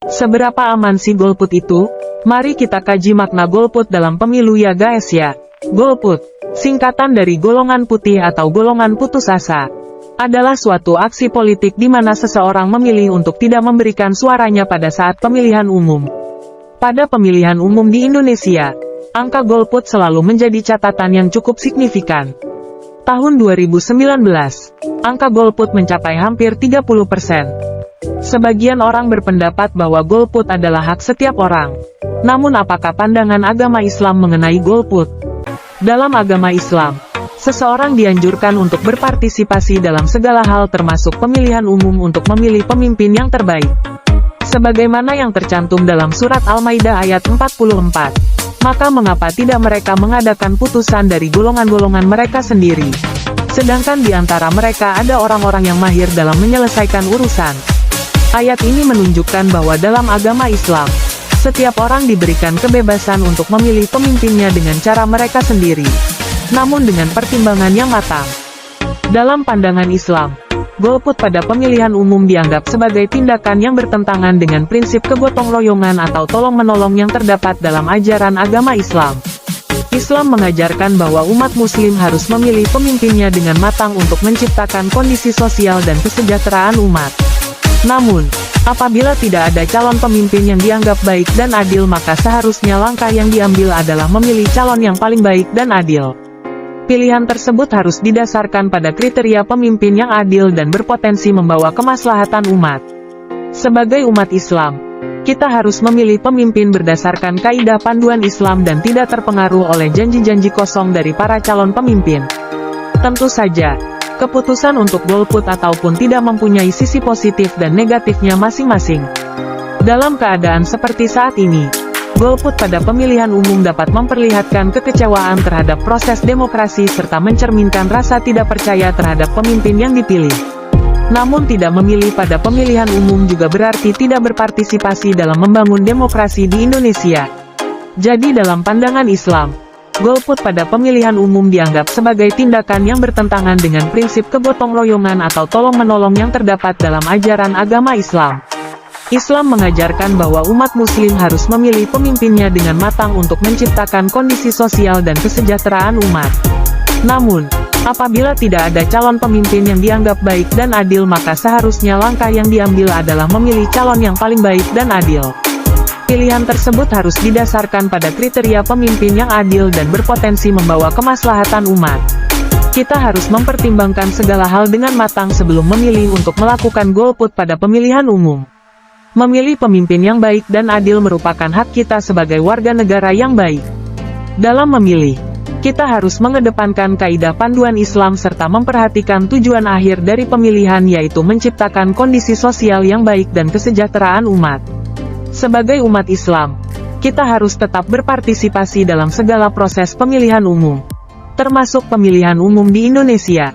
Seberapa aman sih golput itu? Mari kita kaji makna golput dalam pemilu ya guys ya. Golput, singkatan dari golongan putih atau golongan putus asa, adalah suatu aksi politik di mana seseorang memilih untuk tidak memberikan suaranya pada saat pemilihan umum. Pada pemilihan umum di Indonesia, angka golput selalu menjadi catatan yang cukup signifikan. Tahun 2019, angka golput mencapai hampir 30%. Sebagian orang berpendapat bahwa golput adalah hak setiap orang. Namun apakah pandangan agama Islam mengenai golput? Dalam agama Islam, seseorang dianjurkan untuk berpartisipasi dalam segala hal termasuk pemilihan umum untuk memilih pemimpin yang terbaik. Sebagaimana yang tercantum dalam surat Al-Maidah ayat 44. Maka mengapa tidak mereka mengadakan putusan dari golongan-golongan mereka sendiri? Sedangkan di antara mereka ada orang-orang yang mahir dalam menyelesaikan urusan. Ayat ini menunjukkan bahwa dalam agama Islam, setiap orang diberikan kebebasan untuk memilih pemimpinnya dengan cara mereka sendiri, namun dengan pertimbangan yang matang. Dalam pandangan Islam, golput pada pemilihan umum dianggap sebagai tindakan yang bertentangan dengan prinsip kegotong royongan atau tolong-menolong yang terdapat dalam ajaran agama Islam. Islam mengajarkan bahwa umat muslim harus memilih pemimpinnya dengan matang untuk menciptakan kondisi sosial dan kesejahteraan umat. Namun, apabila tidak ada calon pemimpin yang dianggap baik dan adil maka seharusnya langkah yang diambil adalah memilih calon yang paling baik dan adil. Pilihan tersebut harus didasarkan pada kriteria pemimpin yang adil dan berpotensi membawa kemaslahatan umat. Sebagai umat Islam, kita harus memilih pemimpin berdasarkan kaidah panduan Islam dan tidak terpengaruh oleh janji-janji kosong dari para calon pemimpin. Tentu saja, keputusan untuk golput ataupun tidak mempunyai sisi positif dan negatifnya masing-masing. Dalam keadaan seperti saat ini, golput pada pemilihan umum dapat memperlihatkan kekecewaan terhadap proses demokrasi serta mencerminkan rasa tidak percaya terhadap pemimpin yang dipilih. Namun tidak memilih pada pemilihan umum juga berarti tidak berpartisipasi dalam membangun demokrasi di Indonesia. Jadi dalam pandangan Islam, golput pada pemilihan umum dianggap sebagai tindakan yang bertentangan dengan prinsip kegotong royongan atau tolong-menolong yang terdapat dalam ajaran agama Islam. Islam mengajarkan bahwa umat muslim harus memilih pemimpinnya dengan matang untuk menciptakan kondisi sosial dan kesejahteraan umat. Namun, apabila tidak ada calon pemimpin yang dianggap baik dan adil maka seharusnya langkah yang diambil adalah memilih calon yang paling baik dan adil. Pilihan tersebut harus didasarkan pada kriteria pemimpin yang adil dan berpotensi membawa kemaslahatan umat. Kita harus mempertimbangkan segala hal dengan matang sebelum memilih untuk melakukan golput pada pemilihan umum. Memilih pemimpin yang baik dan adil merupakan hak kita sebagai warga negara yang baik. Dalam memilih, kita harus mengedepankan kaidah panduan Islam serta memperhatikan tujuan akhir dari pemilihan yaitu menciptakan kondisi sosial yang baik dan kesejahteraan umat. Sebagai umat Islam, kita harus tetap berpartisipasi dalam segala proses pemilihan umum, termasuk pemilihan umum di Indonesia.